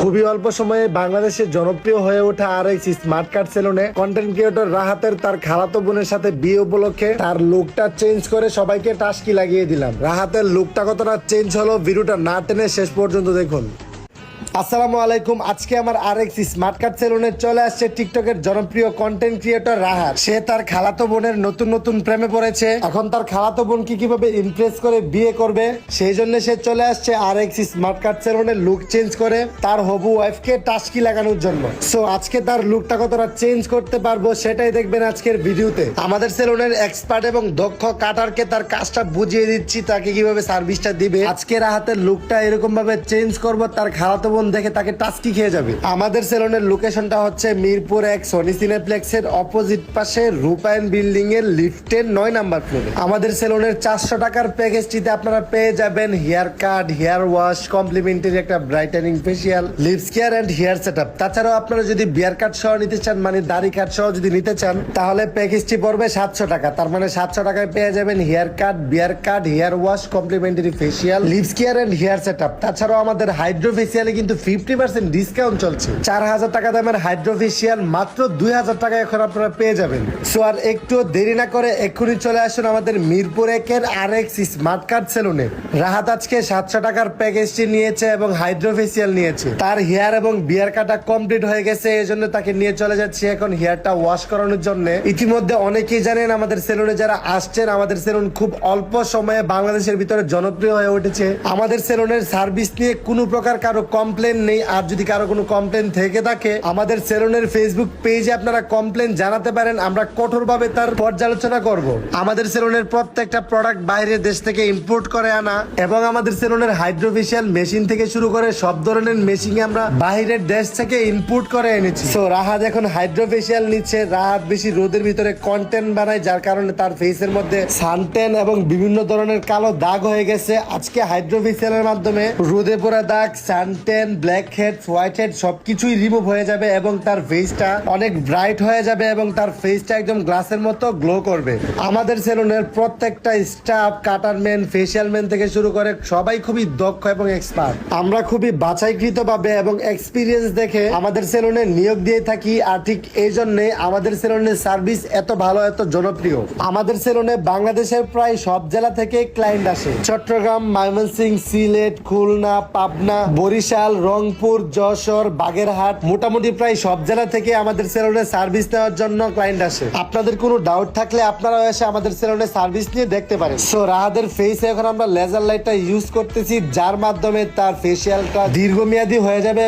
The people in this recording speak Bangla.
খুবই অল্প সময়ে বাংলাদেশে জনপ্রিয় হয়ে ওঠা RX স্মার্ট কাট সেলুনে কন্টেন্ট ক্রিয়েটর রাহাতের তার খালাতো বোনের সাথে বিয়ে উপলক্ষে তার লুকটা চেঞ্জ করে সবাইকে টাস্কি লাগিয়ে দিলাম। রাহাতের লুকটা কতটা চেঞ্জ হলো ভিডিওটা না টেনে শেষ পর্যন্ত দেখুন। আসসালামু আলাইকুম। আজকে আমার RX স্মার্ট কাট সেলুনে চলে আসছে টিকটকের জনপ্রিয় কন্টেন্ট ক্রিয়েটর রাহাত। সে তার খালাতো বোনের নতুন প্রেমে পড়েছে। এখন তার খালাতো বোনকে কিভাবে ইমপ্রেস করে বিয়ে করবে সেই জন্য সে চলে আসছে RX স্মার্ট কাট সেলুনে লুক চেঞ্জ করে তার হবু ওয়াইফকে টাস্কি লাগানোর জন্য। সো আজকে তার লুকটা কতটা চেঞ্জ করতে পারবো সেটাই দেখবেন আজকের ভিডিওতে। আমাদের সেলুনের এক্সপার্ট এবং দক্ষ কাটারকে তার কাজটা বুঝিয়ে দিচ্ছি তাকে কিভাবে সার্ভিসটা দিবে। আজকে রাহাতের লুকটা এরকম ভাবে চেঞ্জ করবো তার খালাতো বোন দেখে তাকে টাস্কি খেয়ে যাবে। আমাদের সেলুনের লোকেশনটা হচ্ছে মিরপুর 1 সনি সিনেপ্লেক্সের অপোজিট পাশে রূপায়ণ বিল্ডিং এর লিফটের 9 নাম্বার ফ্লোরে। আমাদের সেলুনের 400 টাকার প্যাকেজটিতে আপনারা পেয়ে যাবেন hair cut, hair wash, complimentary একটা brightening facial, lips care and hair setup. তাছাড়াও আপনারা যদি বিয়ার কাট সহ নিতে চান, মানে দাড়ি কাট সহ যদি নিতে চান, তাহলে প্যাকেজটি পড়বে 700 টাকা। তার মানে 700 টাকায় পেয়ে যাবেন hair cut, beard cut, hair wash, complimentary facial, lips care and hair setup. তাছাড়াও আমাদের হাইড্রো ফেসিয়ালে কিন্তু 50% ডিসকাউন্ট চলছে। 4000 টাকা দামের হাইড্রো ফেসিয়াল মাত্র 2000 টাকা এখন আপনারা পেয়ে যাবেন। সো আর একটু দেরি না করে এক্ষুনি চলে আসুন আমাদের মিরপুর 1 এর RX স্মার্ট কাট সেলুনে। রাহাত আজকে 700 টাকার প্যাকেজটি নিয়েছে এবং হাইড্রো ফেসিয়াল নিয়েছে। তার হেয়ার এবং বিয়ার কাটা কমপ্লিট হয়ে গেছে, এই জন্য তাকে নিয়ে চলে যাচ্ছে এখন হেয়ারটা ওয়াশ করানোর জন্য। ইতিমধ্যে অনেকেই জানেন আমাদের সেলুনে যারা আসছেন, আমাদের সেলুন খুব অল্প সময়ে বাংলাদেশের ভিতরে জনপ্রিয় হয়ে উঠেছে। আমাদের সেলুনের সার্ভিস নিয়ে কোনো প্রকার কারো কমপ্লেন নেই। আর যদি কারো কোনো কমপ্লেন থেকে থাকে আমাদের সেলুনের ফেসবুক পেজে আপনারা কমপ্লেন জানাতে পারেন, আমরা কঠোরভাবে তার পর্যালোচনা করব। আমাদের সেলুনের প্রত্যেকটা প্রোডাক্ট বাইরের দেশ থেকে ইম্পোর্ট করে আনা এবং আমাদের সেলুনের হাইড্রোফেশিয়াল মেশিন থেকে শুরু করে সব ধরনের মেশিন আমরা বাইরের দেশ থেকে ইম্পোর্ট করে এনেছি। সো রাহাত এখন হাইড্রোফেশিয়াল নিচ্ছে। রাহাত বেশি রোদের ভিতরে কন্টেন্ট বানায়, যার কারণে তার ফেসের মধ্যে সানটেন এবং বিভিন্ন ধরনের কালো দাগ হয়ে গেছে। আজকে হাইড্রোফেশিয়ালের মাধ্যমে রোদে পড়া দাগ, suntan, black head, white head সবকিছুই রিমুভ হয়ে যাবে এবং তার ফেসটা অনেক ব্রাইট হয়ে যাবে এবং তার ফেসটা একদম গ্লাসের মতো গ্লো করবে। আমাদের সেলুনের প্রত্যেকটা স্টাফ, কাটারম্যান, ফেসিয়াল ম্যান থেকে শুরু করে সবাই খুবই দক্ষ এবং এক্সপার্ট। আমরা খুবই বাছাইকৃত ভাবে এবং এক্সপিরিয়েন্স দেখে আমাদের সেলুনে নিয়োগ দিয়ে থাকি। আর ঠিক এই জন্যে আমাদের সেলুনের সার্ভিস এত ভালো, এত জনপ্রিয়। আমাদের সেলুনে বাংলাদেশের প্রায় সব জেলা থেকে ক্লায়েন্ট আসে। চট্টগ্রাম, ময়মনসিংহ, সিলেট, খুলনা, পাবনা, বরিশাল, রংপুর, যশোর, বাগেরহাট, মোটামুটি প্রায় সব জেলা থেকে আমাদের সেলুনে সার্ভিস নেওয়ার জন্য ক্লায়েন্ট আসে। আপনাদের কোনো ডাউট থাকলে আপনারাও এসে আমাদের সেলুনে সার্ভিস নিয়ে দেখতে পারেন। সো রাহাতের ফেসে এখন আমরা লেজার লাইটটা ইউজ করতেছি, যার মাধ্যমে তার ফেসিয়ালটা দীর্ঘমেয়াদী হয়ে যাবে।